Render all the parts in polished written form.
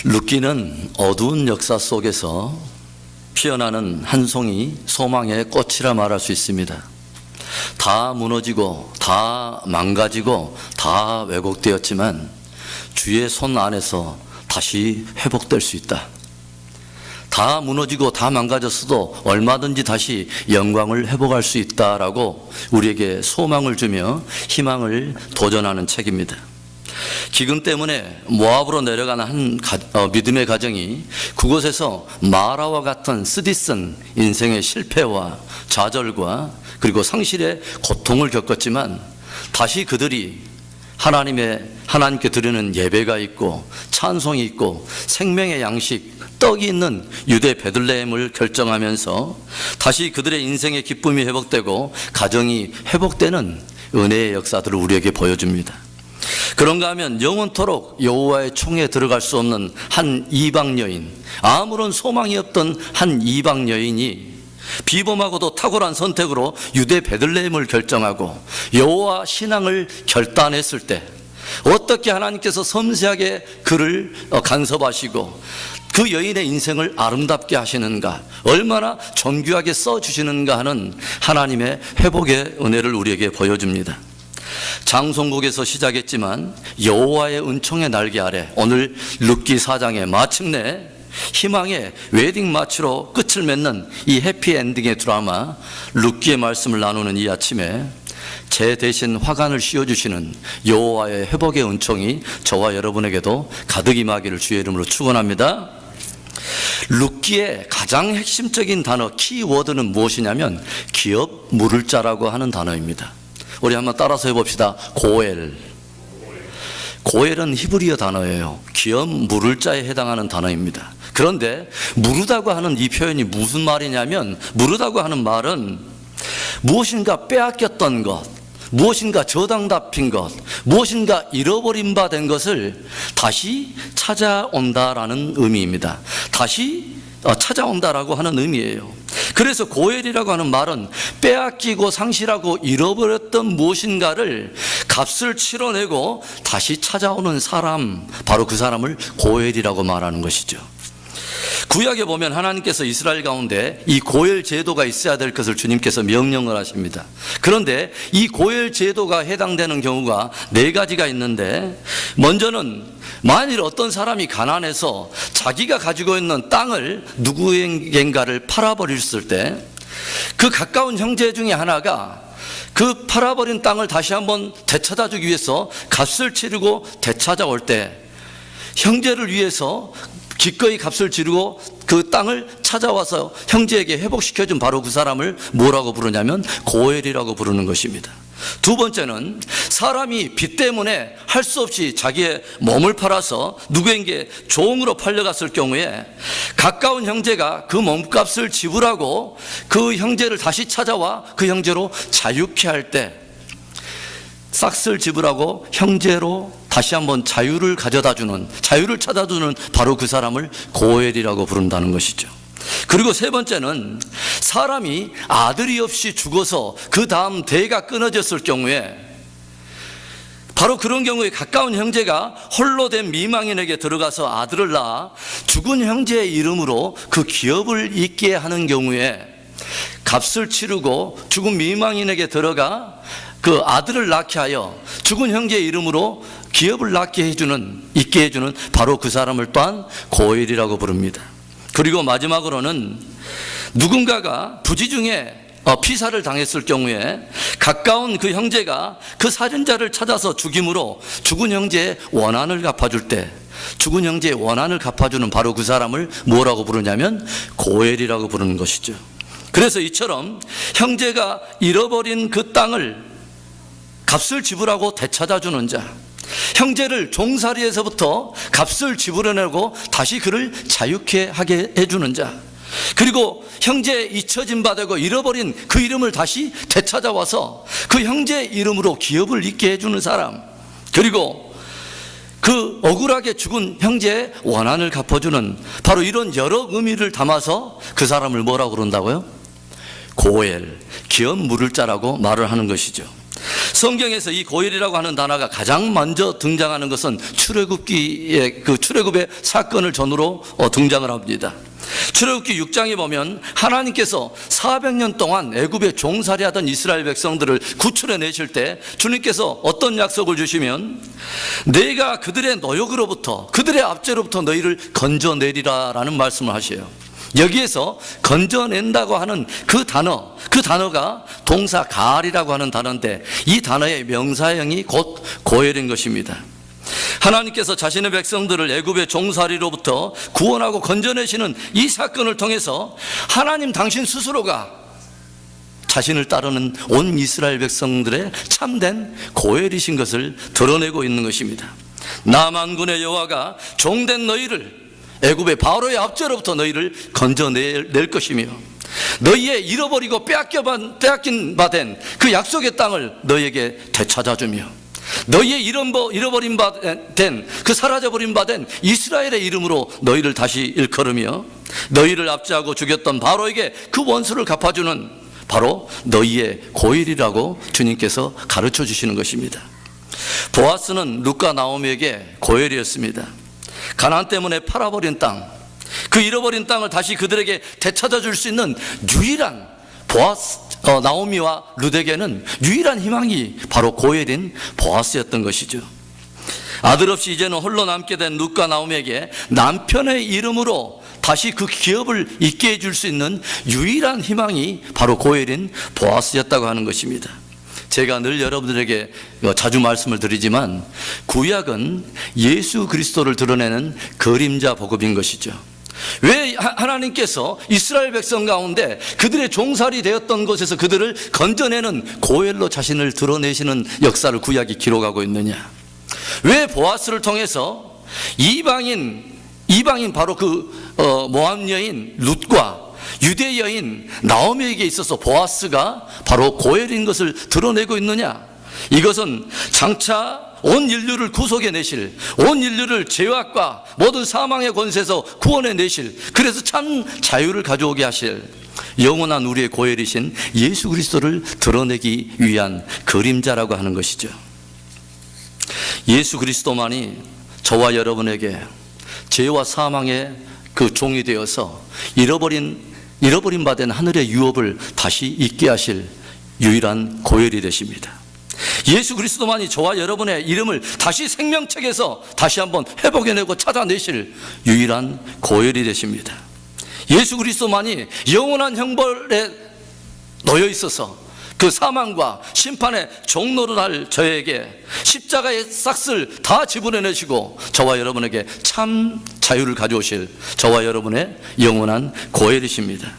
룻기는 어두운 역사 속에서 피어나는 한 송이 소망의 꽃이라 말할 수 있습니다. 다 무너지고 다 망가지고 다 왜곡되었지만 주의 손 안에서 다시 회복될 수 있다. 다 무너지고 다 망가졌어도 얼마든지 다시 영광을 회복할 수 있다라고 우리에게 소망을 주며 희망을 도전하는 책입니다. 기근 때문에 모압으로 내려가는 한 믿음의 가정이 그곳에서 마라와 같은 쓰디쓴 인생의 실패와 좌절과 그리고 상실의 고통을 겪었지만 다시 그들이 하나님께 드리는 예배가 있고 찬송이 있고 생명의 양식, 떡이 있는 유대 베들레헴을 결정하면서 다시 그들의 인생의 기쁨이 회복되고 가정이 회복되는 은혜의 역사들을 우리에게 보여줍니다. 그런가 하면 영원토록 여호와의 총에 들어갈 수 없는 한 이방 여인, 아무런 소망이 없던 한 이방 여인이 비범하고도 탁월한 선택으로 유대 베들레헴을 결정하고 여호와 신앙을 결단했을 때 어떻게 하나님께서 섬세하게 그를 간섭하시고 그 여인의 인생을 아름답게 하시는가, 얼마나 정교하게 써주시는가 하는 하나님의 회복의 은혜를 우리에게 보여줍니다. 장송국에서 시작했지만 여호와의 은총의 날개 아래 오늘 룻기 4장에 마침내 희망의 웨딩 마치로 끝을 맺는 이 해피엔딩의 드라마 룻기의 말씀을 나누는 이 아침에 제 대신 화관을 씌워주시는 여호와의 회복의 은총이 저와 여러분에게도 가득 임하기를 주의 이름으로 축원합니다. 룻기의 가장 핵심적인 단어, 키워드는 무엇이냐면 기업 물을 자라고 하는 단어입니다. 우리 한번 따라서 해봅시다. 고엘. 고엘은 히브리어 단어예요. 기업 물을 자에 해당하는 단어입니다. 그런데 무르다고 하는 이 표현이 무슨 말이냐면, 무르다고 하는 말은 무엇인가 빼앗겼던 것, 무엇인가 저당 잡힌 것, 무엇인가 잃어버린 바 된 것을 다시 찾아온다라는 의미입니다. 다시 찾아온다라고 하는 의미예요. 그래서 고엘이라고 하는 말은 빼앗기고 상실하고 잃어버렸던 무엇인가를 값을 치러내고 다시 찾아오는 사람, 바로 그 사람을 고엘이라고 말하는 것이죠. 구약에 보면 하나님께서 이스라엘 가운데 이 고엘 제도가 있어야 될 것을 주님께서 명령을 하십니다. 그런데 이 고엘 제도가 해당되는 경우가 4가지가 있는데, 먼저는 만일 어떤 사람이 가난해서 자기가 가지고 있는 땅을 누구에겐가를 팔아버렸을 때 그 가까운 형제 중에 하나가 그 팔아버린 땅을 다시 한번 되찾아주기 위해서 값을 치르고 되찾아올 때 형제를 위해서 기꺼이 값을 지르고 그 땅을 찾아와서 형제에게 회복시켜준 바로 그 사람을 뭐라고 부르냐면 고엘이라고 부르는 것입니다. 두 번째는 사람이 빚 때문에 할 수 없이 자기의 몸을 팔아서 누구에게 종으로 팔려갔을 경우에 가까운 형제가 그 몸값을 지불하고 그 형제를 다시 찾아와 그 형제로 자유케 할 때 싹을 지불하고 형제로 다시 한번 자유를 가져다주는, 자유를 찾아주는 바로 그 사람을 고엘이라고 부른다는 것이죠. 그리고 세 번째는 사람이 아들이 없이 죽어서 그 다음 대가 끊어졌을 경우에 바로 그런 경우에 가까운 형제가 홀로 된 미망인에게 들어가서 아들을 낳아 죽은 형제의 이름으로 그 기업을 잇게 하는 경우에 값을 치르고 죽은 미망인에게 들어가 그 아들을 낳게 하여 죽은 형제의 이름으로 기업을 있게 해주는 바로 그 사람을 또한 고엘이라고 부릅니다. 그리고 마지막으로는 누군가가 부지 중에 피살을 당했을 경우에 가까운 그 형제가 그 살인자를 찾아서 죽임으로 죽은 형제의 원한을 갚아줄 때 죽은 형제의 원한을 갚아주는 바로 그 사람을 뭐라고 부르냐면 고엘이라고 부르는 것이죠. 그래서 이처럼 형제가 잃어버린 그 땅을 값을 지불하고 되찾아주는 자, 형제를 종살이에서부터 값을 지불해내고 다시 그를 자유케 하게 해주는 자, 그리고 형제의 잊혀진 바 되고 잃어버린 그 이름을 다시 되찾아와서 그 형제의 이름으로 기업을 잇게 해주는 사람, 그리고 그 억울하게 죽은 형제의 원한을 갚아주는 바로 이런 여러 의미를 담아서 그 사람을 뭐라고 그런다고요? 고엘, 기업 물을 자라고 말을 하는 것이죠. 성경에서 이 고엘이라고 하는 단어가 가장 먼저 등장하는 것은 출애굽기의 그 출애굽의 사건을 전후로 등장을 합니다. 출애굽기 6장에 보면 하나님께서 400년 동안 애굽에 종살이하던 이스라엘 백성들을 구출해 내실 때 주님께서 어떤 약속을 주시면 내가 그들의 노역으로부터 그들의 압제로부터 너희를 건져내리라라는 말씀을 하셔요. 여기에서 건져낸다고 하는 그 단어가 동사 가알이라고 하는 단어인데 이 단어의 명사형이 곧 고엘인 것입니다. 하나님께서 자신의 백성들을 애굽의 종살이로부터 구원하고 건져내시는 이 사건을 통해서 하나님 당신 스스로가 자신을 따르는 온 이스라엘 백성들의 참된 고엘이신 것을 드러내고 있는 것입니다. 나 만군의 여호와가 종된 너희를 애굽의 바로의 압제로부터 너희를 건져낼 것이며 너희의 잃어버리고 빼앗긴 바 된 그 약속의 땅을 너희에게 되찾아주며 너희의 잃어버린 바 된 그 사라져버린 바 된 이스라엘의 이름으로 너희를 다시 일컬으며 너희를 압제하고 죽였던 바로에게 그 원수를 갚아주는 바로 너희의 고엘이라고 주님께서 가르쳐 주시는 것입니다. 보아스는 룻과 나오미에게 고엘이었습니다. 가나안 때문에 팔아버린 땅, 그 잃어버린 땅을 다시 그들에게 되찾아 줄 수 있는 유일한 나오미와 룻에게는 유일한 희망이 바로 고엘인 보아스였던 것이죠. 아들 없이 이제는 홀로 남게 된 룻과 나오미에게 남편의 이름으로 다시 그 기업을 있게 해줄 수 있는 유일한 희망이 바로 고엘인 보아스였다고 하는 것입니다. 제가 늘 여러분들에게 자주 말씀을 드리지만 구약은 예수 그리스도를 드러내는 그림자 복음인 것이죠. 왜 하나님께서 이스라엘 백성 가운데 그들의 종살이 되었던 곳에서 그들을 건져내는 고엘로 자신을 드러내시는 역사를 구약이 기록하고 있느냐? 왜 보아스를 통해서 이방인 바로 그 모압 여인 룻과 유대 여인 나오미에게 있어서 보아스가 바로 고엘인 것을 드러내고 있느냐? 이것은 장차 온 인류를 구속해 내실, 온 인류를 죄악과 모든 사망의 권세에서 구원해 내실, 그래서 참 자유를 가져오게 하실 영원한 우리의 고엘이신 예수 그리스도를 드러내기 위한 그림자라고 하는 것이죠. 예수 그리스도만이 저와 여러분에게 죄와 사망의 그 종이 되어서 잃어버린 바 된 하늘의 유업을 다시 잊게 하실 유일한 고엘이 되십니다. 예수 그리스도만이 저와 여러분의 이름을 다시 생명책에서 다시 한번 회복해내고 찾아내실 유일한 고엘이 되십니다. 예수 그리스도만이 영원한 형벌에 놓여 있어서 그 사망과 심판의 종로를 할 저에게 십자가의 싹을 다 지불해내시고 저와 여러분에게 참 자유를 가져오실 저와 여러분의 영원한 고엘이십니다.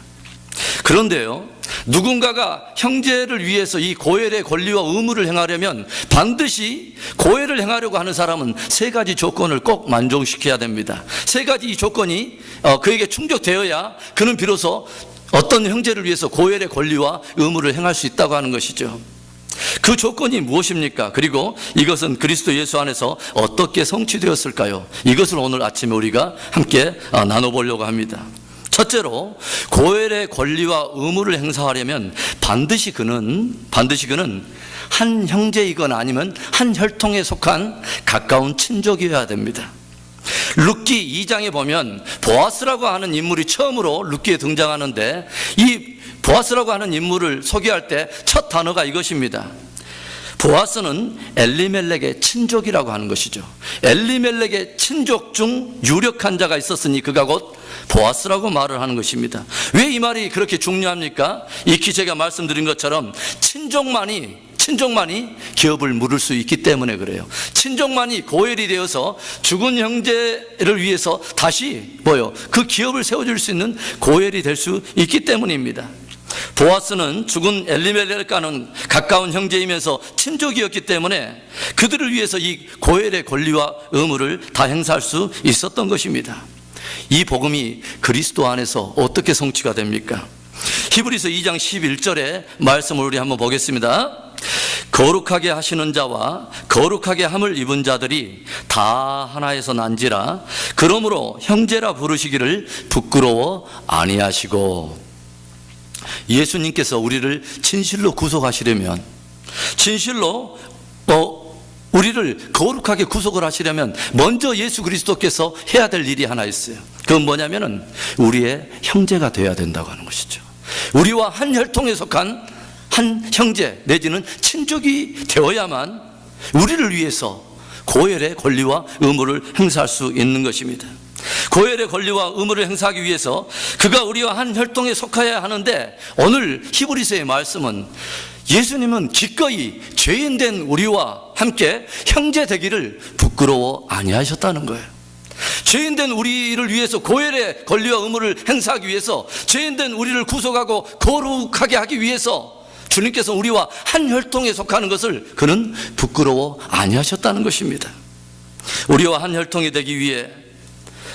그런데요, 누군가가 형제를 위해서 이 고엘의 권리와 의무를 행하려면 반드시 고엘을 행하려고 하는 사람은 세 가지 조건을 꼭 만족시켜야 됩니다. 세 가지 이 조건이 그에게 충족되어야 그는 비로소 어떤 형제를 위해서 고엘의 권리와 의무를 행할 수 있다고 하는 것이죠. 그 조건이 무엇입니까? 그리고 이것은 그리스도 예수 안에서 어떻게 성취되었을까요? 이것을 오늘 아침에 우리가 함께 나눠보려고 합니다. 첫째로 고엘의 권리와 의무를 행사하려면 반드시 그는 한 형제이거나 아니면 한 혈통에 속한 가까운 친족이어야 됩니다. 룻기 2장에 보면 보아스라고 하는 인물이 처음으로 룻기에 등장하는데 이 보아스라고 하는 인물을 소개할 때 첫 단어가 이것입니다. 보아스는 엘리멜렉의 친족이라고 하는 것이죠. 엘리멜렉의 친족 중 유력한 자가 있었으니 그가 곧 보아스라고 말을 하는 것입니다. 왜 이 말이 그렇게 중요합니까? 익히 제가 말씀드린 것처럼 친족만이 기업을 물을 수 있기 때문에 그래요. 친족만이 고엘이 되어서 죽은 형제를 위해서 다시 그 기업을 세워줄 수 있는 고엘이 될 수 있기 때문입니다. 보아스는 죽은 엘리멜렉과는 가까운 형제이면서 친족이었기 때문에 그들을 위해서 이 고엘의 권리와 의무를 다 행사할 수 있었던 것입니다. 이 복음이 그리스도 안에서 어떻게 성취가 됩니까? 히브리서 2장 11절의 말씀을 우리 한번 보겠습니다. 거룩하게 하시는 자와 거룩하게 함을 입은 자들이 다 하나에서 난지라 그러므로 형제라 부르시기를 부끄러워 아니하시고, 예수님께서 우리를 진실로 구속하시려면 진실로 우리를 거룩하게 구속을 하시려면 먼저 예수 그리스도께서 해야 될 일이 하나 있어요. 그건 뭐냐면은 우리의 형제가 되어야 된다고 하는 것이죠. 우리와 한 혈통에 속한 한 형제 내지는 친족이 되어야만 우리를 위해서 고혈의 권리와 의무를 행사할 수 있는 것입니다. 고혈의 권리와 의무를 행사하기 위해서 그가 우리와 한 혈통에 속하여야 하는데, 오늘 히브리서의 말씀은 예수님은 기꺼이 죄인된 우리와 함께 형제 되기를 부끄러워 아니하셨다는 거예요. 죄인된 우리를 위해서 고혈의 권리와 의무를 행사하기 위해서, 죄인된 우리를 구속하고 거룩하게 하기 위해서 주님께서 우리와 한 혈통에 속하는 것을 그는 부끄러워 아니하셨다는 것입니다. 우리와 한 혈통이 되기 위해,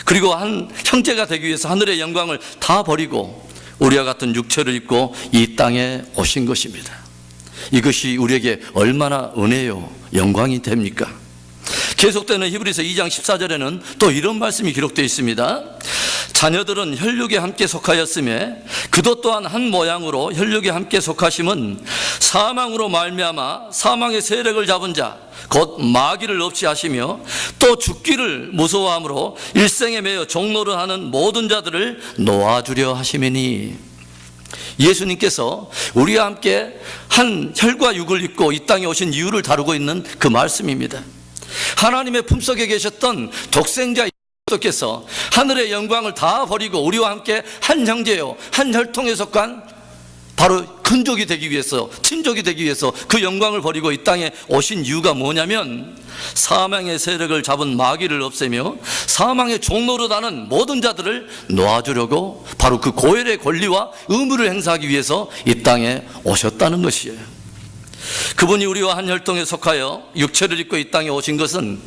그리고 한 형제가 되기 위해서 하늘의 영광을 다 버리고 우리와 같은 육체를 입고 이 땅에 오신 것입니다. 이것이 우리에게 얼마나 은혜요 영광이 됩니까? 계속되는 히브리서 2장 14절에는 또 이런 말씀이 기록되어 있습니다. 자녀들은 혈육에 함께 속하였음에 그도 또한 한 모양으로 혈육에 함께 속하심은 사망으로 말미암아 사망의 세력을 잡은 자 곧 마귀를 없이 하시며 또 죽기를 무서워함으로 일생에 매여 종노릇하는 모든 자들을 놓아주려 하심이니. 예수님께서 우리와 함께 한 혈과 육을 입고 이 땅에 오신 이유를 다루고 있는 그 말씀입니다. 하나님의 품속에 계셨던 독생자 예수께서 하늘의 영광을 다 버리고 우리와 함께 한 형제요 한 혈통에 속한 바로 근족이 되기 위해서, 친족이 되기 위해서 그 영광을 버리고 이 땅에 오신 이유가 뭐냐면, 사망의 세력을 잡은 마귀를 없애며 사망의 종노릇하는 모든 자들을 놓아주려고 바로 그 고혈의 권리와 의무를 행사하기 위해서 이 땅에 오셨다는 것이에요. 그분이 우리와 한 혈통에 속하여 육체를 입고 이 땅에 오신 것은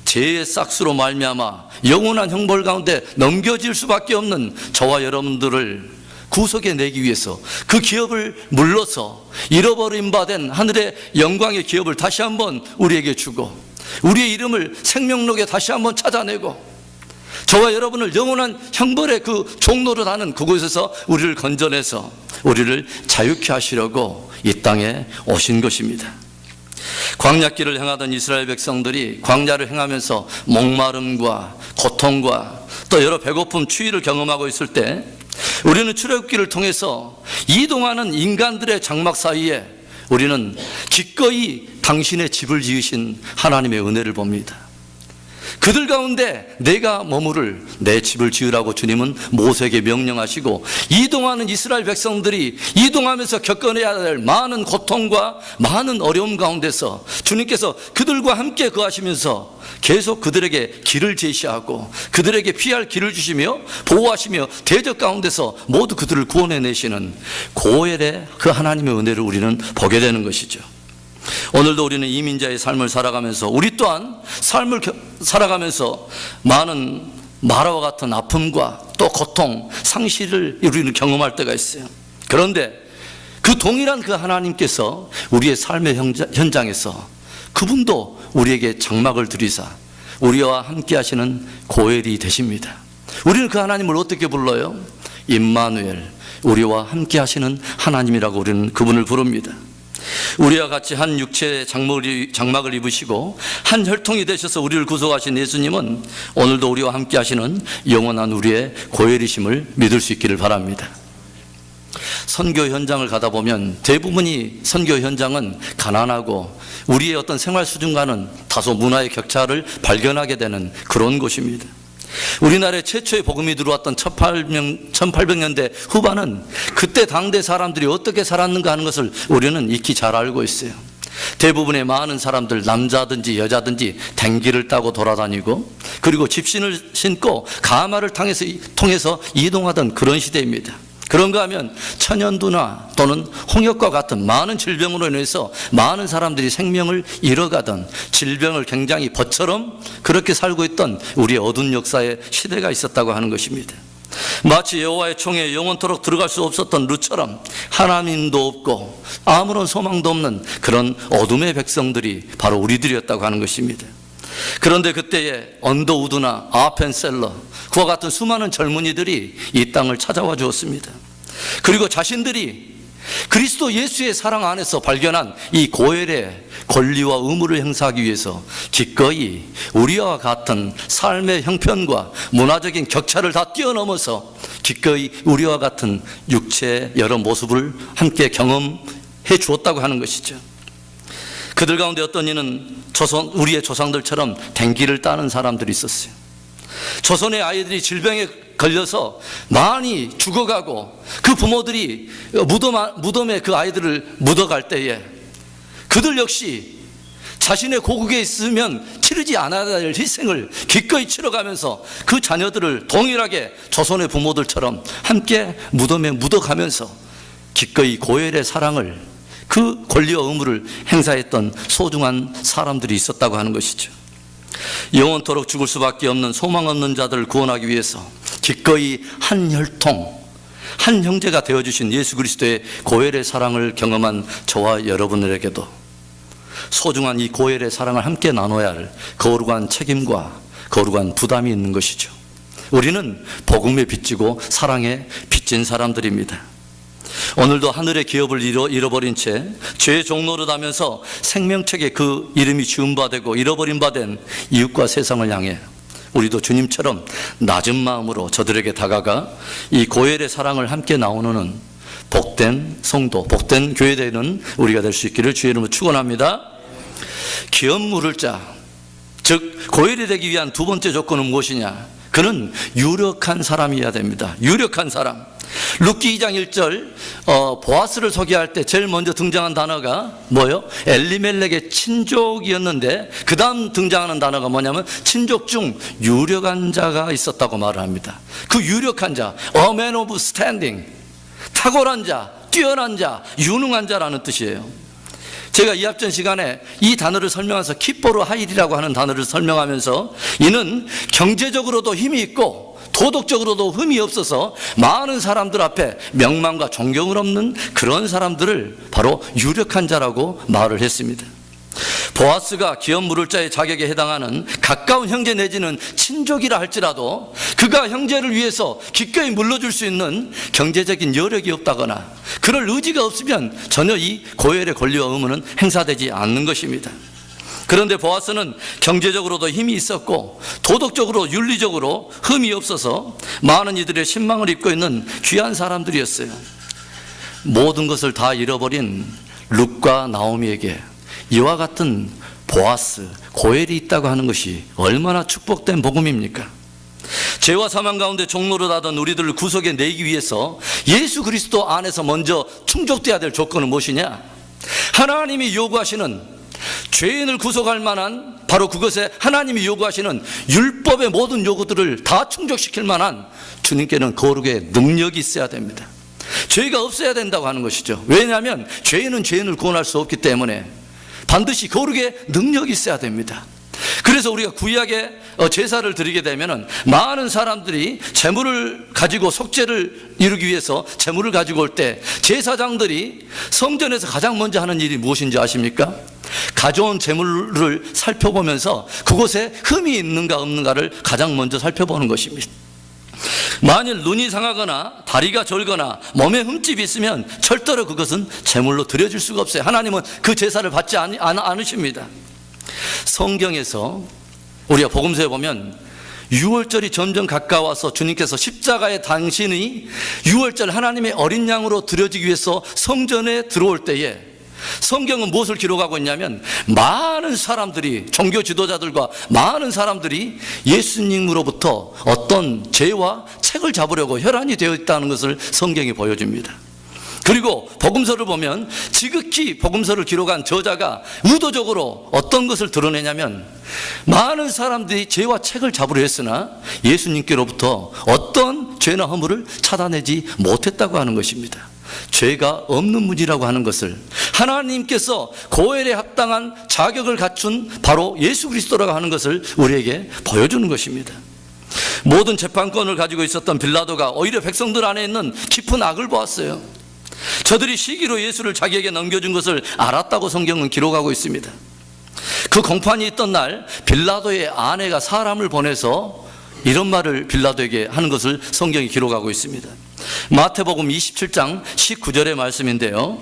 죄의 싹수로 말미암아 영원한 형벌 가운데 넘겨질 수밖에 없는 저와 여러분들을 구속해 내기 위해서, 그 기업을 물러서 잃어버림 바 된 하늘의 영광의 기업을 다시 한번 우리에게 주고, 우리의 이름을 생명록에 다시 한번 찾아내고, 저와 여러분을 영원한 형벌의 그 종로를 하는 그곳에서 우리를 건져내서 우리를 자유케 하시려고 이 땅에 오신 것입니다. 광야길을 행하던 이스라엘 백성들이 광야를 행하면서 목마름과 고통과 또 여러 배고픔, 추위를 경험하고 있을 때, 우리는 출애굽기를 통해서 이동하는 인간들의 장막 사이에 우리는 기꺼이 당신의 집을 지으신 하나님의 은혜를 봅니다. 그들 가운데 내가 머무를 내 집을 지으라고 주님은 모세에게 명령하시고, 이동하는 이스라엘 백성들이 이동하면서 겪어내야 될 많은 고통과 많은 어려움 가운데서 주님께서 그들과 함께 거하시면서 계속 그들에게 길을 제시하고 그들에게 피할 길을 주시며 보호하시며 대적 가운데서 모두 그들을 구원해내시는 고엘의 그 하나님의 은혜를 우리는 보게 되는 것이죠. 오늘도 우리는 이민자의 삶을 살아가면서, 우리 또한 삶을 살아가면서 많은 마라와 같은 아픔과 또 고통, 상실을 우리는 경험할 때가 있어요. 그런데 그 동일한 그 하나님께서 우리의 삶의 현장에서 그분도 우리에게 장막을 들이사 우리와 함께 하시는 고엘이 되십니다. 우리는 그 하나님을 어떻게 불러요? 임마누엘, 우리와 함께 하시는 하나님이라고 우리는 그분을 부릅니다. 우리와 같이 한 육체의 장막을 입으시고 한 혈통이 되셔서 우리를 구속하신 예수님은 오늘도 우리와 함께 하시는 영원한 우리의 고엘이심을 믿을 수 있기를 바랍니다. 선교 현장을 가다 보면 대부분이 선교 현장은 가난하고 우리의 어떤 생활 수준과는 다소 문화의 격차를 발견하게 되는 그런 곳입니다. 우리나라에 최초의 복음이 들어왔던 1800년대 후반은 그때 당대 사람들이 어떻게 살았는가 하는 것을 우리는 익히 잘 알고 있어요. 대부분의 많은 사람들, 남자든지 여자든지 댕기를 따고 돌아다니고, 그리고 집신을 신고 가마를 통해서 이동하던 그런 시대입니다. 그런가 하면 천연두나 또는 홍역과 같은 많은 질병으로 인해서 많은 사람들이 생명을 잃어가던, 질병을 굉장히 벗처럼 그렇게 살고 있던 우리의 어두운 역사의 시대가 있었다고 하는 것입니다. 마치 여호와의 총에 영원토록 들어갈 수 없었던 룻처럼 하나님도 없고 아무런 소망도 없는 그런 어둠의 백성들이 바로 우리들이었다고 하는 것입니다. 그런데 그때에 언더우드나 아펜셀러, 그와 같은 수많은 젊은이들이 이 땅을 찾아와 주었습니다. 그리고 자신들이 그리스도 예수의 사랑 안에서 발견한 이 고엘의 권리와 의무를 행사하기 위해서 기꺼이 우리와 같은 삶의 형편과 문화적인 격차를 다 뛰어넘어서 기꺼이 우리와 같은 육체의 여러 모습을 함께 경험해 주었다고 하는 것이죠. 그들 가운데 어떤 이는 우리의 조상들처럼 댕기를 따는 사람들이 있었어요. 조선의 아이들이 질병에 걸려서 많이 죽어가고 그 부모들이 무덤에 그 아이들을 묻어갈 때에 그들 역시 자신의 고국에 있으면 치르지 않아야 될 희생을 기꺼이 치러가면서 그 자녀들을 동일하게 조선의 부모들처럼 함께 무덤에 묻어가면서 기꺼이 고엘의 사랑을, 그 권리와 의무를 행사했던 소중한 사람들이 있었다고 하는 것이죠. 영원토록 죽을 수밖에 없는 소망 없는 자들을 구원하기 위해서 기꺼이 한 혈통, 한 형제가 되어주신 예수 그리스도의 고엘의 사랑을 경험한 저와 여러분들에게도 소중한 이 고엘의 사랑을 함께 나눠야 할 거룩한 책임과 거룩한 부담이 있는 것이죠. 우리는 복음에 빚지고 사랑에 빚진 사람들입니다. 오늘도 하늘의 기업을 잃어버린 채 죄의 종노릇 하면서 생명책에 그 이름이 지운 바 되고 잃어버린 바 된 이웃과 세상을 향해 우리도 주님처럼 낮은 마음으로 저들에게 다가가 이 고엘의 사랑을 함께 나누는 복된 성도, 복된 교회 되는 우리가 될 수 있기를 주의 이름으로 축원합니다. 기업 물을 자, 즉 고엘이 되기 위한 두 번째 조건은 무엇이냐? 그는 유력한 사람이어야 됩니다. 유력한 사람. 룻기 2장 1절 보아스를 소개할 때 제일 먼저 등장한 단어가 뭐예요? 엘리멜렉의 친족이었는데 그 다음 등장하는 단어가 뭐냐면 친족 중 유력한 자가 있었다고 말을 합니다. 그 유력한 자, a man of standing, 탁월한 자, 뛰어난 자, 유능한 자라는 뜻이에요. 제가 이 앞전 시간에 이 단어를 설명해서 키포르 하일이라고 하는 단어를 설명하면서 이는 경제적으로도 힘이 있고 도덕적으로도 흠이 없어서 많은 사람들 앞에 명망과 존경을 얻는 그런 사람들을 바로 유력한 자라고 말을 했습니다. 보아스가 기업 물을 자의 자격에 해당하는 가까운 형제 내지는 친족이라 할지라도 그가 형제를 위해서 기꺼이 물러줄 수 있는 경제적인 여력이 없다거나 그럴 의지가 없으면 전혀 이 고엘의 권리와 의무는 행사되지 않는 것입니다. 그런데 보아스는 경제적으로도 힘이 있었고 도덕적으로 윤리적으로 흠이 없어서 많은 이들의 신망을 입고 있는 귀한 사람들이었어요. 모든 것을 다 잃어버린 룻과 나오미에게 이와 같은 보아스, 고엘이 있다고 하는 것이 얼마나 축복된 복음입니까? 죄와 사망 가운데 종노릇하던 우리들을 구속해 내기 위해서 예수 그리스도 안에서 먼저 충족돼야 될 조건은 무엇이냐? 하나님이 요구하시는 죄인을 구속할 만한 바로 그것에 하나님이 요구하시는 율법의 모든 요구들을 다 충족시킬 만한 주님께는 거룩의 능력이 있어야 됩니다. 죄가 없어야 된다고 하는 것이죠. 왜냐하면 죄인은 죄인을 구원할 수 없기 때문에 반드시 거룩의 능력이 있어야 됩니다. 그래서 우리가 구약에 제사를 드리게 되면 많은 사람들이 제물을 가지고 속죄를 이루기 위해서 제물을 가지고 올 때 제사장들이 성전에서 가장 먼저 하는 일이 무엇인지 아십니까? 가져온 제물을 살펴보면서 그곳에 흠이 있는가 없는가를 가장 먼저 살펴보는 것입니다. 만일 눈이 상하거나 다리가 절거나 몸에 흠집이 있으면 절대로 그것은 제물로 드려질 수가 없어요. 하나님은 그 제사를 받지 않으십니다. 성경에서 우리가 복음서에 보면 유월절이 점점 가까워서 주님께서 십자가에 당신이 유월절 하나님의 어린 양으로 드려지기 위해서 성전에 들어올 때에 성경은 무엇을 기록하고 있냐면 많은 사람들이, 종교 지도자들과 많은 사람들이 예수님으로부터 어떤 죄와 책을 잡으려고 혈안이 되어 있다는 것을 성경이 보여줍니다. 그리고 복음서를 보면 지극히 복음서를 기록한 저자가 의도적으로 어떤 것을 드러내냐면 많은 사람들이 죄와 책을 잡으려 했으나 예수님께로부터 어떤 죄나 허물을 찾아내지 못했다고 하는 것입니다. 죄가 없는 분이라고 하는 것을 하나님께서 고엘에 합당한 자격을 갖춘 바로 예수 그리스도라고 하는 것을 우리에게 보여주는 것입니다. 모든 재판권을 가지고 있었던 빌라도가 오히려 백성들 안에 있는 깊은 악을 보았어요. 저들이 시기로 예수를 자기에게 넘겨준 것을 알았다고 성경은 기록하고 있습니다. 그 공판이 있던 날 빌라도의 아내가 사람을 보내서 이런 말을 빌라도에게 하는 것을 성경이 기록하고 있습니다. 마태복음 27장 19절의 말씀인데요,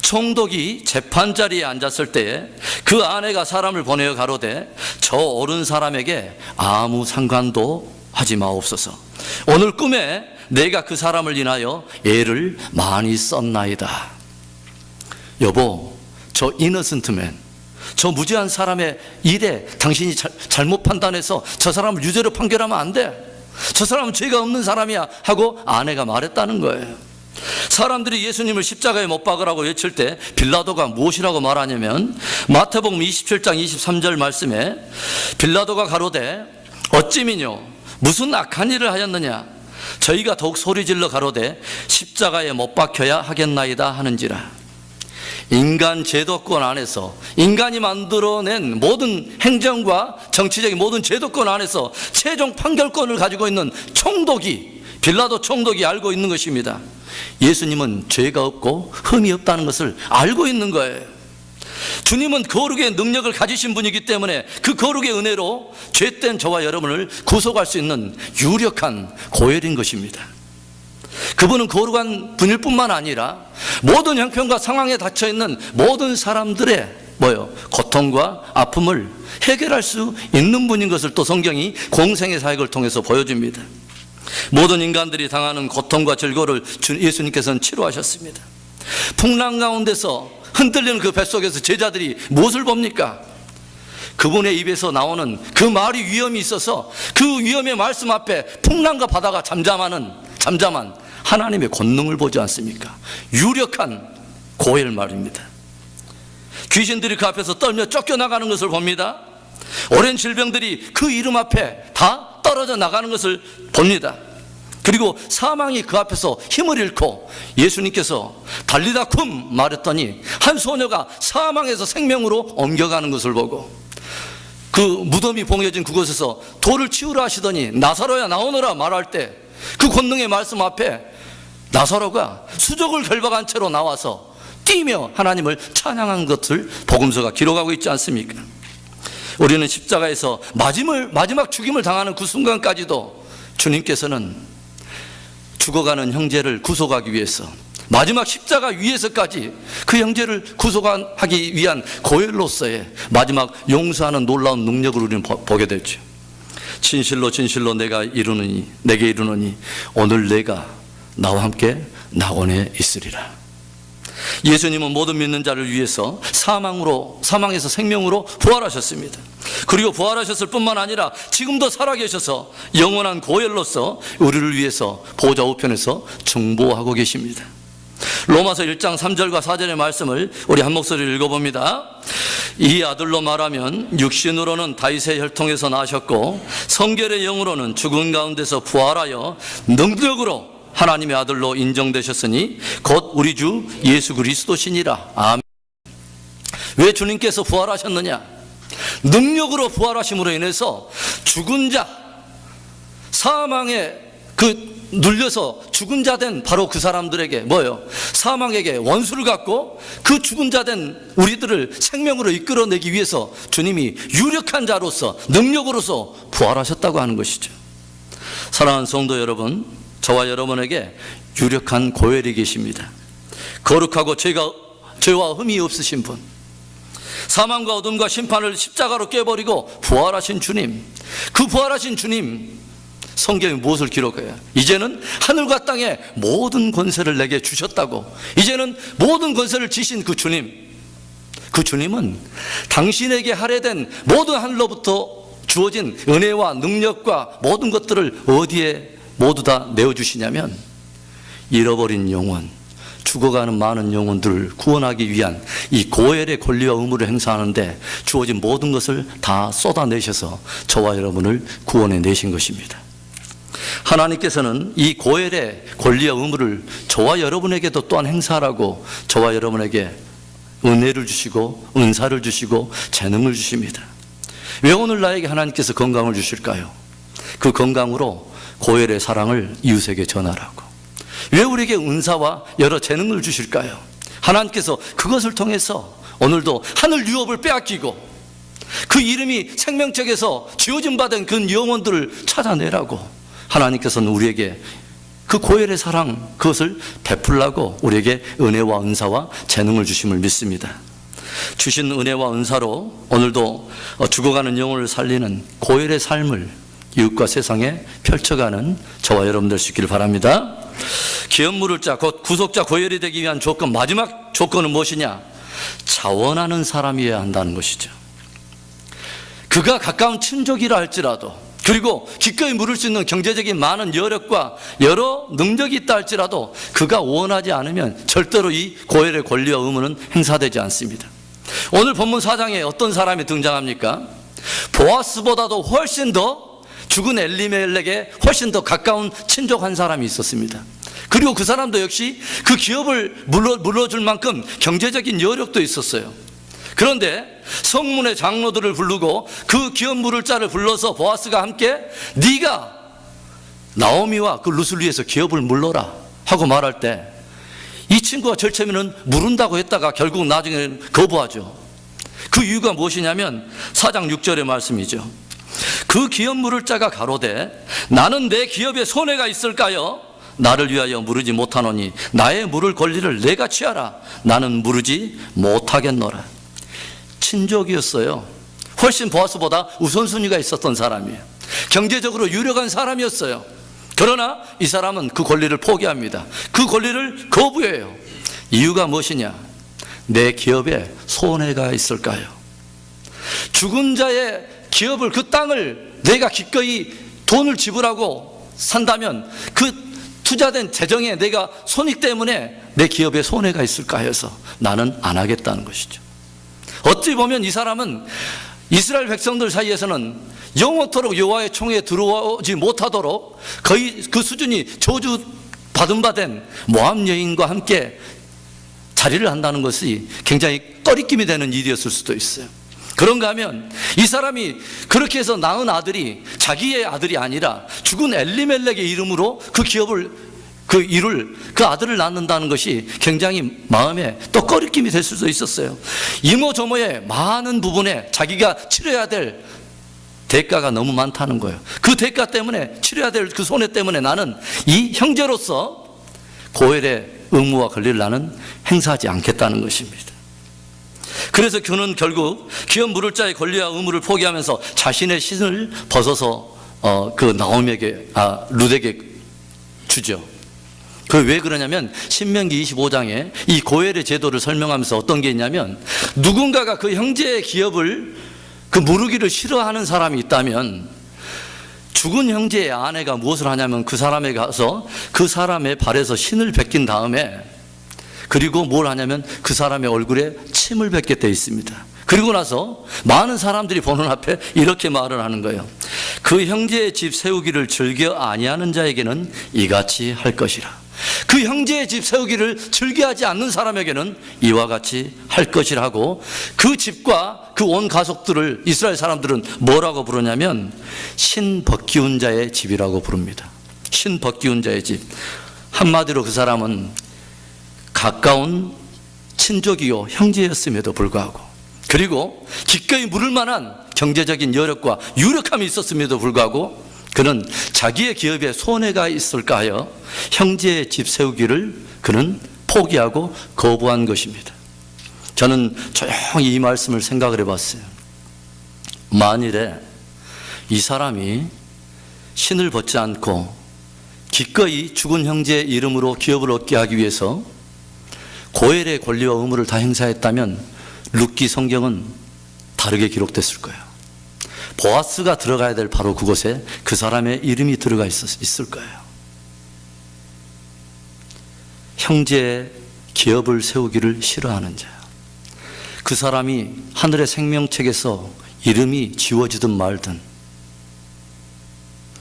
총독이 재판자리에 앉았을 때에 그 아내가 사람을 보내어 가로되 저 옳은 사람에게 아무 상관도 하지 마옵소서. 오늘 꿈에 내가 그 사람을 인하여 애를 많이 썼나이다. 여보, 저 이너센트맨, 저 무죄한 사람의 일에 당신이 잘못 판단해서 저 사람을 유죄로 판결하면 안 돼. 저 사람은 죄가 없는 사람이야 하고 아내가 말했다는 거예요. 사람들이 예수님을 십자가에 못 박으라고 외칠 때 빌라도가 무엇이라고 말하냐면 마태복음 27장 23절 말씀에 빌라도가 가로되 어찌미뇨 무슨 악한 일을 하였느냐, 저희가 더욱 소리질러 가로되 십자가에 못 박혀야 하겠나이다 하는지라. 인간 제도권 안에서, 인간이 만들어낸 모든 행정과 정치적인 모든 제도권 안에서 최종 판결권을 가지고 있는 총독이, 빌라도 총독이 알고 있는 것입니다. 예수님은 죄가 없고 흠이 없다는 것을 알고 있는 거예요. 주님은 거룩의 능력을 가지신 분이기 때문에 그 거룩의 은혜로 죄된 저와 여러분을 구속할 수 있는 유력한 고혈인 것입니다. 그분은 거룩한 분일 뿐만 아니라 모든 형편과 상황에 닫혀있는 모든 사람들의 고통과 아픔을 해결할 수 있는 분인 것을 또 성경이 공생의 사역을 통해서 보여줍니다. 모든 인간들이 당하는 고통과 절고를 예수님께서는 치료하셨습니다. 풍랑 가운데서 흔들리는 그 뱃속에서 제자들이 무엇을 봅니까? 그분의 입에서 나오는 그 말이 위험이 있어서 그 위험의 말씀 앞에 풍랑과 바다가 잠잠한 하나님의 권능을 보지 않습니까? 유력한 고엘 말입니다. 귀신들이 그 앞에서 떨며 쫓겨나가는 것을 봅니다. 오랜 질병들이 그 이름 앞에 다 떨어져 나가는 것을 봅니다. 그리고 사망이 그 앞에서 힘을 잃고 예수님께서 달리다 쿰 말했더니 한 소녀가 사망에서 생명으로 옮겨가는 것을 보고 그 무덤이 봉해진 그곳에서 돌을 치우라 하시더니 나사로야 나오너라 말할 때 그 권능의 말씀 앞에 나사로가 수족을 결박한 채로 나와서 뛰며 하나님을 찬양한 것을 복음서가 기록하고 있지 않습니까? 우리는 십자가에서 마지막 죽임을 당하는 그 순간까지도 주님께서는 죽어가는 형제를 구속하기 위해서 마지막 십자가 위에서까지 그 형제를 구속하기 위한 고혈로서의 마지막 용서하는 놀라운 능력을 우리는 보게 되죠. 진실로 진실로 내게 이르노니 오늘 내가 나와 함께 낙원에 있으리라. 예수님은 모든 믿는 자를 위해서 사망에서 생명으로 부활하셨습니다. 그리고 부활하셨을 뿐만 아니라 지금도 살아계셔서 영원한 고혈로서 우리를 위해서 보좌 우편에서 중보하고 계십니다. 로마서 1장 3절과 4절의 말씀을 우리 한 목소리로 읽어봅니다. 이 아들로 말하면 육신으로는 다윗의 혈통에서 나셨고 성결의 영으로는 죽은 가운데서 부활하여 능력으로 하나님의 아들로 인정되셨으니 곧 우리 주 예수 그리스도시니라. 아멘. 왜 주님께서 부활하셨느냐? 능력으로 부활하심으로 인해서 죽은 자, 사망에 눌려서 죽은 자 된 바로 그 사람들에게 사망에게 원수를 갖고 그 죽은 자 된 우리들을 생명으로 이끌어내기 위해서 주님이 유력한 자로서 능력으로서 부활하셨다고 하는 것이죠. 사랑하는 성도 여러분, 저와 여러분에게 유력한 고혈이 계십니다. 거룩하고 죄와 흠이 없으신 분, 사망과 어둠과 심판을 십자가로 깨버리고 부활하신 주님, 그 부활하신 주님, 성경이 무엇을 기록해요? 이제는 하늘과 땅의 모든 권세를 내게 주셨다고. 이제는 모든 권세를 지신 그 주님은 당신에게 할애된 모든 하늘로부터 주어진 은혜와 능력과 모든 것들을 어디에 모두 다 내어주시냐면 잃어버린 영혼, 죽어가는 많은 영혼들을 구원하기 위한 이 고엘의 권리와 의무를 행사하는데 주어진 모든 것을 다 쏟아내셔서 저와 여러분을 구원해 내신 것입니다. 하나님께서는 이 고엘의 권리와 의무를 저와 여러분에게도 또한 행사하라고 저와 여러분에게 은혜를 주시고 은사를 주시고 재능을 주십니다. 왜 오늘 나에게 하나님께서 건강을 주실까요? 그 건강으로 고엘의 사랑을 이웃에게 전하라고. 왜 우리에게 은사와 여러 재능을 주실까요? 하나님께서 그것을 통해서 오늘도 하늘 유업을 빼앗기고 그 이름이 생명책에서 지어진 바 된 그 영혼들을 찾아내라고 하나님께서는 우리에게 그 고엘의 사랑, 그것을 베풀라고 우리에게 은혜와 은사와 재능을 주심을 믿습니다. 주신 은혜와 은사로 오늘도 죽어가는 영혼을 살리는 고엘의 삶을 이웃과 세상에 펼쳐가는 저와 여러분 될 수 있기를 바랍니다. 기업 물을 자, 곧 구속자 고엘이 되기 위한 조건, 마지막 조건은 무엇이냐? 자원하는 사람이어야 한다는 것이죠. 그가 가까운 친족이라 할지라도, 그리고 기꺼이 물을 수 있는 경제적인 많은 여력과 여러 능력이 있다 할지라도 그가 원하지 않으면 절대로 이 고엘의 권리와 의무는 행사되지 않습니다. 오늘 본문 4장에 어떤 사람이 등장합니까? 보아스보다도 훨씬 더 죽은 엘리멜렉에 훨씬 더 가까운 친족 한 사람이 있었습니다. 그리고 그 사람도 역시 그 기업을 물러줄 만큼 경제적인 여력도 있었어요. 그런데 성문의 장로들을 부르고 그 기업 물을 자를 불러서 보아스가 함께 네가 나오미와 그 룻을 위해서 기업을 물러라 하고 말할 때 이 친구가 절체면은 물은다고 했다가 결국 나중에 거부하죠. 그 이유가 무엇이냐면 4장 6절의 말씀이죠. 그 기업 물을 자가 가로되 나는 내 기업에 손해가 있을까요? 나를 위하여 물으지 못하노니 나의 물을 권리를 내가 취하라. 나는 물으지 못하겠노라. 친족이었어요. 훨씬 보아스보다 우선순위가 있었던 사람이에요. 경제적으로 유력한 사람이었어요. 그러나 이 사람은 그 권리를 포기합니다. 그 권리를 거부해요. 이유가 무엇이냐? 내 기업에 손해가 있을까요? 죽은 자의 기업을, 그 땅을 내가 기꺼이 돈을 지불하고 산다면 그 투자된 재정에 내가 손익 때문에 내 기업에 손해가 있을까 해서 나는 안 하겠다는 것이죠. 어찌 보면 이 사람은 이스라엘 백성들 사이에서는 영원토록 여호와의 총에 들어오지 못하도록 거의 그 수준이 저주 받은 바 된 모압 여인과 함께 자리를 한다는 것이 굉장히 꺼리낌이 되는 일이었을 수도 있어요. 그런가 하면 이 사람이 그렇게 해서 낳은 아들이 자기의 아들이 아니라 죽은 엘리멜렉의 이름으로 그 기업을, 그 아들을 낳는다는 것이 굉장히 마음에 또 꺼리낌이 될 수도 있었어요. 이모저모의 많은 부분에 자기가 치러야 될 대가가 너무 많다는 거예요. 그 대가 때문에, 치러야 될 그 손해 때문에 나는 이 형제로서 고엘의 의무와 권리를 나는 행사하지 않겠다는 것입니다. 그래서 그는 결국 기업 물을 자의 권리와 의무를 포기하면서 자신의 신을 벗어서 그 나오미에게, 룻에게 주죠. 그 왜 그러냐면 신명기 25장에 이 고엘의 제도를 설명하면서 어떤 게 있냐면, 누군가가 그 형제의 기업을 그 무르기를 싫어하는 사람이 있다면 죽은 형제의 아내가 무엇을 하냐면 그 사람에 가서 그 사람의 발에서 신을 베낀 다음에, 그리고 뭘 하냐면 그 사람의 얼굴에 침을 뱉게 되어 있습니다. 그리고 나서 많은 사람들이 보는 앞에 이렇게 말을 하는 거예요. 그 형제의 집 세우기를 즐겨 아니하는 자에게는 이같이 할 것이라. 그 형제의 집 세우기를 즐겨하지 않는 사람에게는 이와 같이 할 것이라고, 그 집과 그 온 가족들을 이스라엘 사람들은 뭐라고 부르냐면 신 벗기운 자의 집이라고 부릅니다. 신 벗기운 자의 집. 한마디로 그 사람은 가까운 친족이요 형제였음에도 불구하고, 그리고 기꺼이 물을 만한 경제적인 여력과 유력함이 있었음에도 불구하고 그는 자기의 기업에 손해가 있을까 하여 형제의 집 세우기를 그는 포기하고 거부한 것입니다. 저는 조용히 이 말씀을 생각을 해봤어요. 만일에 이 사람이 신을 벗지 않고 기꺼이 죽은 형제의 이름으로 기업을 얻게 하기 위해서 고엘의 권리와 의무를 다 행사했다면 룻기 성경은 다르게 기록됐을 거예요. 보아스가 들어가야 될 바로 그곳에 그 사람의 이름이 들어가 있을 거예요. 형제의 기업을 세우기를 싫어하는 자, 그 사람이 하늘의 생명책에서 이름이 지워지든 말든,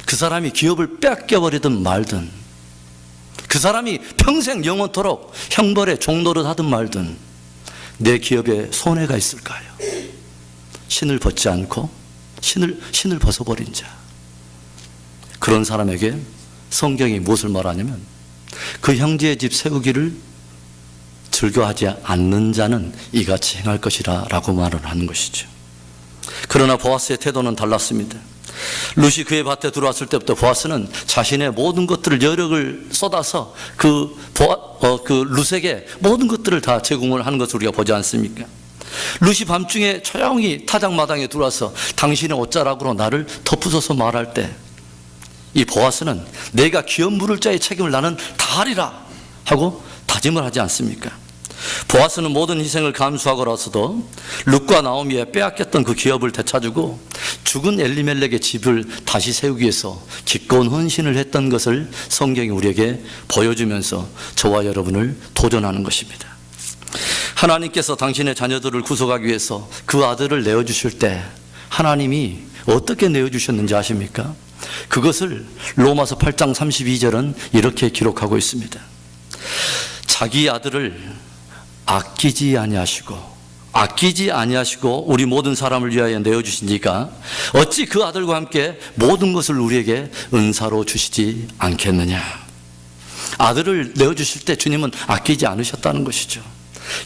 그 사람이 기업을 뺏겨버리든 말든, 그 사람이 평생 영원토록 형벌의 종노릇 하든 말든 내 기업에 손해가 있을까요? 신을 벗지 않고 신을 벗어버린 자, 그런 사람에게 성경이 무엇을 말하냐면 그 형제의 집 세우기를 즐겨하지 않는 자는 이같이 행할 것이라 라고 말을 하는 것이죠. 그러나 보아스의 태도는 달랐습니다. 룻이 그의 밭에 들어왔을 때부터 보아스는 자신의 모든 것들을 여력을 쏟아서 그 룻에게 모든 것들을 다 제공을 하는 것을 우리가 보지 않습니까? 룻이 밤중에 조용히 타작마당에 들어와서 당신의 옷자락으로 나를 덮으소서 말할 때 이 보아스는 내가 기업 물을 자의 책임을 나는 다 하리라 하고 다짐을 하지 않습니까? 보아스는 모든 희생을 감수하고라서도 룻과 나오미의 빼앗겼던 그 기업을 되찾고 죽은 엘리멜렉의 집을 다시 세우기 위해서 기꺼운 헌신을 했던 것을 성경이 우리에게 보여주면서 저와 여러분을 도전하는 것입니다. 하나님께서 당신의 자녀들을 구속하기 위해서 그 아들을 내어주실 때 하나님이 어떻게 내어주셨는지 아십니까? 그것을 로마서 8장 32절은 이렇게 기록하고 있습니다. 자기 아들을 아끼지 아니하시고 우리 모든 사람을 위하여 내어주시니까 어찌 그 아들과 함께 모든 것을 우리에게 은사로 주시지 않겠느냐. 아들을 내어주실 때 주님은 아끼지 않으셨다는 것이죠.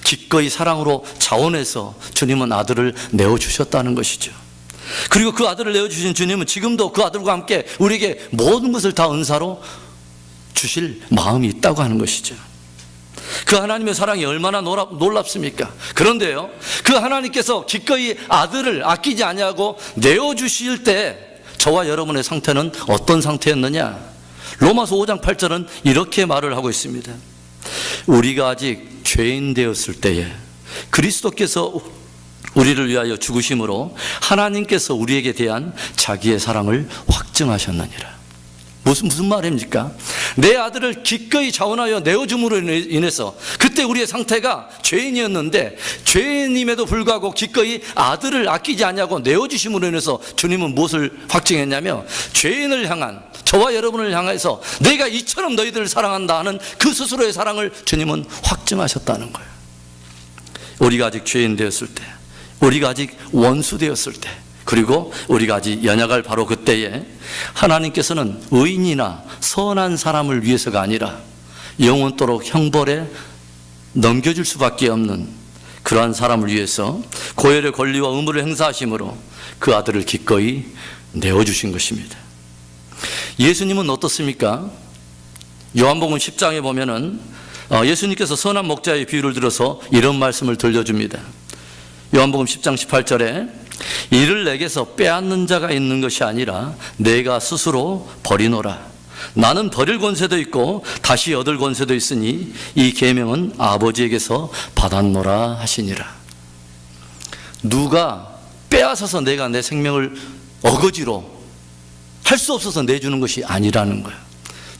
기꺼이 사랑으로 자원해서 주님은 아들을 내어주셨다는 것이죠. 그리고 그 아들을 내어주신 주님은 지금도 그 아들과 함께 우리에게 모든 것을 다 은사로 주실 마음이 있다고 하는 것이죠. 그 하나님의 사랑이 얼마나 놀랍습니까? 그런데요, 그 하나님께서 기꺼이 아들을 아끼지 아니하고 내어주실 때 저와 여러분의 상태는 어떤 상태였느냐? 로마서 5장 8절은 이렇게 말을 하고 있습니다. 우리가 아직 죄인 되었을 때에 그리스도께서 우리를 위하여 죽으심으로 하나님께서 우리에게 대한 자기의 사랑을 확증하셨느니라. 무슨 말입니까? 내 아들을 기꺼이 자원하여 내어줌으로 인해서 그때 우리의 상태가 죄인이었는데 죄인임에도 불구하고 기꺼이 아들을 아끼지 아니하고 내어주심으로 인해서 주님은 무엇을 확증했냐면 죄인을 향한 저와 여러분을 향해서 내가 이처럼 너희들을 사랑한다 하는 그 스스로의 사랑을 주님은 확증하셨다는 거예요. 우리가 아직 죄인 되었을 때, 우리가 아직 원수 되었을 때, 그리고 우리가 아직 연약할 바로 그때에 하나님께서는 의인이나 선한 사람을 위해서가 아니라 영원토록 형벌에 넘겨줄 수밖에 없는 그러한 사람을 위해서 고열의 권리와 의무를 행사하심으로 그 아들을 기꺼이 내어주신 것입니다. 예수님은 어떻습니까? 요한복음 10장에 보면은 예수님께서 선한 목자의 비유를 들어서 이런 말씀을 들려줍니다. 요한복음 10장 18절에 이를 내게서 빼앗는 자가 있는 것이 아니라 내가 스스로 버리노라. 나는 버릴 권세도 있고 다시 얻을 권세도 있으니 이 계명은 아버지에게서 받았노라 하시니라. 누가 빼앗아서 내가 내 생명을 어거지로 할 수 없어서 내주는 것이 아니라는 거예요.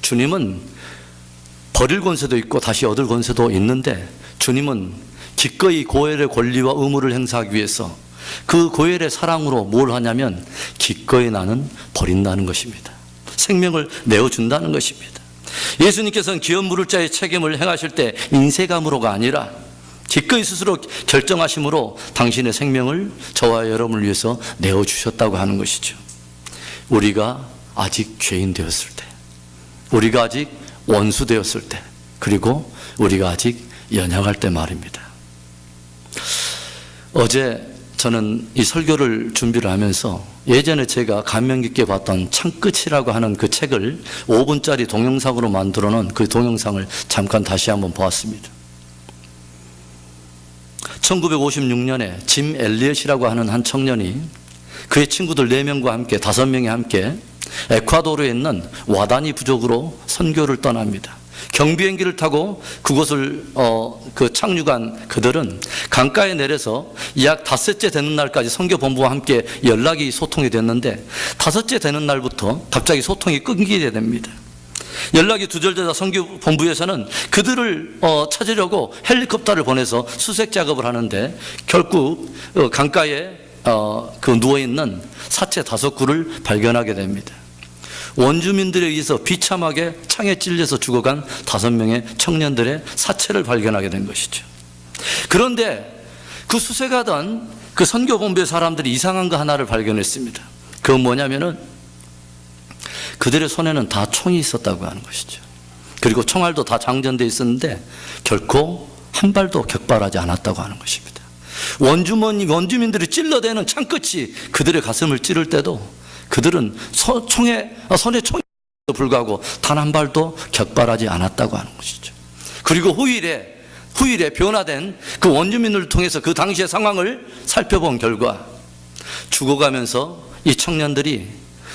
주님은 버릴 권세도 있고 다시 얻을 권세도 있는데 주님은 기꺼이 고엘의 권리와 의무를 행사하기 위해서 그 고엘의 사랑으로 뭘 하냐면 기꺼이 나는 버린다는 것입니다. 생명을 내어준다는 것입니다. 예수님께서는 기업 물을 자의 책임을 행하실 때 인세감으로가 아니라 기꺼이 스스로 결정하심으로 당신의 생명을 저와 여러분을 위해서 내어주셨다고 하는 것이죠. 우리가 아직 죄인 되었을 때, 우리가 아직 원수 되었을 때, 그리고 우리가 아직 연약할 때 말입니다. 어제 저는 이 설교를 준비를 하면서 예전에 제가 감명 깊게 봤던 창끝이라고 하는 그 책을 5분짜리 동영상으로 만들어 놓은 그 동영상을 잠깐 다시 한번 보았습니다. 1956년에 짐 엘리엇이라고 하는 한 청년이 그의 친구들 4명과 함께 5명이 함께 에콰도르에 있는 와다니 부족으로 선교를 떠납니다. 경비행기를 타고 그곳을 착륙한 그들은 강가에 내려서 약 5째 되는 날까지 선교본부와 함께 연락이 소통이 됐는데 5째 되는 날부터 갑자기 소통이 끊기게 됩니다. 연락이 두절되자 선교본부에서는 그들을 찾으려고 헬리콥터를 보내서 수색 작업을 하는데 결국 강가에 누워있는 사체 5구를 발견하게 됩니다. 원주민들에 의해서 비참하게 창에 찔려서 죽어간 5명의 청년들의 사체를 발견하게 된 것이죠. 그런데 그 수색하던 그 선교본부의 사람들이 이상한 거 하나를 발견했습니다. 그건 뭐냐면은 그들의 손에는 다 총이 있었다고 하는 것이죠. 그리고 총알도 다 장전되어 있었는데 결코 한 발도 격발하지 않았다고 하는 것입니다. 원주민들이 찔러대는 창끝이 그들의 가슴을 찌를 때도 그들은 손에 총이 불구하고 단 한 발도 격발하지 않았다고 하는 것이죠. 그리고 후일에 변화된 그 원주민을 통해서 그 당시의 상황을 살펴본 결과 죽어가면서 이 청년들이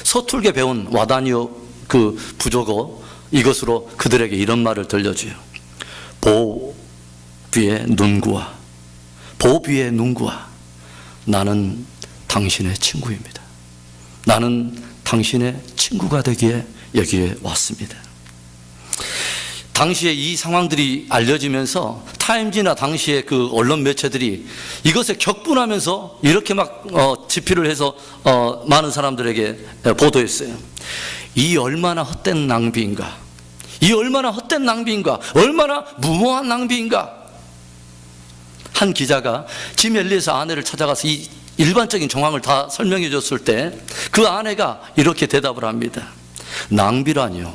서툴게 배운 와다니오 그 부족어 이것으로 그들에게 이런 말을 들려줘요. 보비의 눈구와 나는 당신의 친구입니다. 나는 당신의 친구가 되기에 여기에 왔습니다. 당시에 이 상황들이 알려지면서 타임지나 당시의 그 언론 매체들이 이것에 격분하면서 이렇게 막 집필을 해서 많은 사람들에게 보도했어요. 이 얼마나 헛된 낭비인가, 얼마나 무모한 낭비인가. 한 기자가 짐 엘리엇의 아내를 찾아가서 이 일반적인 정황을 다 설명해 줬을 때 그 아내가 이렇게 대답을 합니다. 낭비라니요,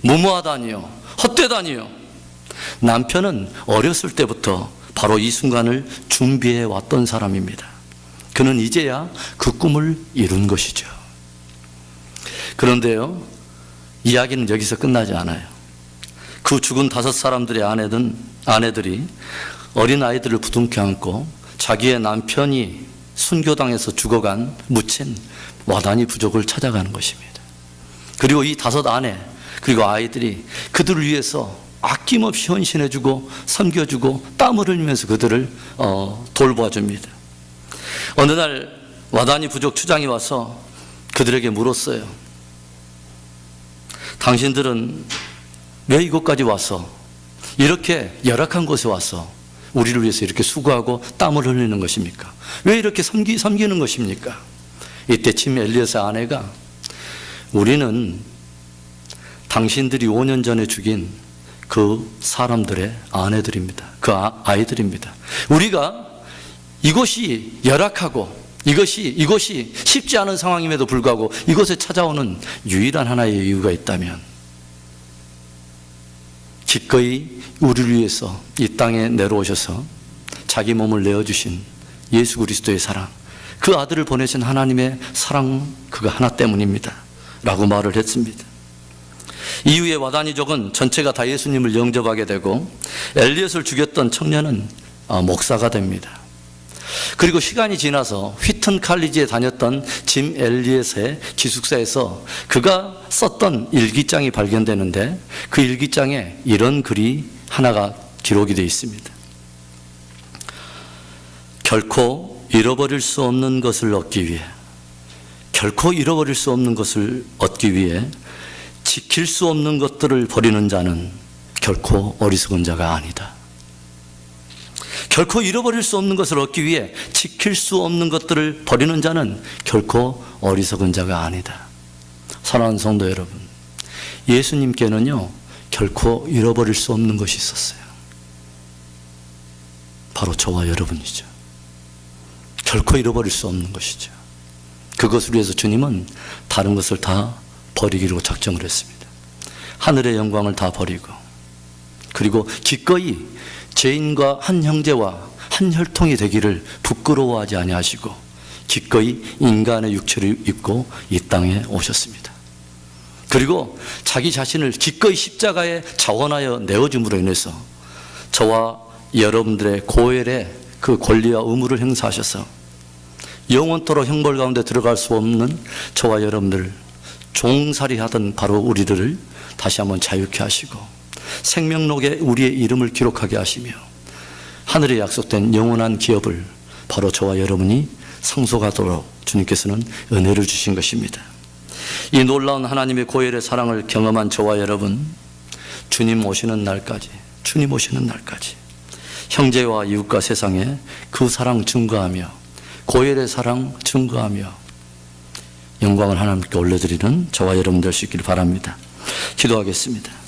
무모하다니요, 헛되다니요. 남편은 어렸을 때부터 바로 이 순간을 준비해 왔던 사람입니다. 그는 이제야 그 꿈을 이룬 것이죠. 그런데요, 이야기는 여기서 끝나지 않아요. 그 죽은 5사람들의 아내들이 어린 아이들을 부둥켜 안고 자기의 남편이 순교당해서 죽어간 묻힌 와다니 부족을 찾아가는 것입니다. 그리고 이 5 아내 그리고 아이들이 그들을 위해서 아낌없이 헌신해주고 섬겨주고 땀을 흘리면서 그들을 돌봐줍니다. 어느 날 와다니 부족 추장이 와서 그들에게 물었어요. 당신들은 왜 이곳까지 와서 이렇게 열악한 곳에 와서 우리를 위해서 이렇게 수고하고 땀을 흘리는 것입니까? 왜 이렇게 섬기는 것입니까? 이때 짐 엘리엇의 아내가 우리는 당신들이 5년 전에 죽인 그 사람들의 아내들입니다. 그 아이들입니다. 우리가 이곳이 열악하고 이곳이 쉽지 않은 상황임에도 불구하고 이곳에 찾아오는 유일한 하나의 이유가 있다면 기꺼이 우리를 위해서 이 땅에 내려오셔서 자기 몸을 내어주신 예수 그리스도의 사랑, 그 아들을 보내신 하나님의 사랑 그거 하나 때문입니다 라고 말을 했습니다. 이후에 와다니족은 전체가 다 예수님을 영접하게 되고 엘리엇을 죽였던 청년은 목사가 됩니다. 그리고 시간이 지나서 휘튼 칼리지에 다녔던 짐 엘리엇의 기숙사에서 그가 썼던 일기장이 발견되는데 그 일기장에 이런 글이 하나가 기록이 되어 있습니다. 결코 잃어버릴 수 없는 것을 얻기 위해 지킬 수 없는 것들을 버리는 자는 결코 어리석은 자가 아니다. 결코 잃어버릴 수 없는 것을 얻기 위해 지킬 수 없는 것들을 버리는 자는 결코 어리석은 자가 아니다. 사랑하는 성도 여러분, 예수님께는요 결코 잃어버릴 수 없는 것이 있었어요. 바로 저와 여러분이죠. 결코 잃어버릴 수 없는 것이죠. 그것을 위해서 주님은 다른 것을 다 버리기로 작정을 했습니다. 하늘의 영광을 다 버리고, 그리고 기꺼이 죄인과 한 형제와 한 혈통이 되기를 부끄러워하지 아니하시고 기꺼이 인간의 육체를 입고 이 땅에 오셨습니다. 그리고 자기 자신을 기꺼이 십자가에 자원하여 내어줌으로 인해서 저와 여러분들의 고엘의 그 권리와 의무를 행사하셔서 영원토록 형벌 가운데 들어갈 수 없는 저와 여러분들 종살이 하던 바로 우리들을 다시 한번 자유케 하시고 생명록에 우리의 이름을 기록하게 하시며 하늘에 약속된 영원한 기업을 바로 저와 여러분이 상속하도록 주님께서는 은혜를 주신 것입니다. 이 놀라운 하나님의 고열의 사랑을 경험한 저와 여러분, 주님 오시는 날까지 형제와 이웃과 세상에 그 사랑 증거하며 고열의 사랑 증거하며 영광을 하나님께 올려드리는 저와 여러분 될 수 있기를 바랍니다. 기도하겠습니다.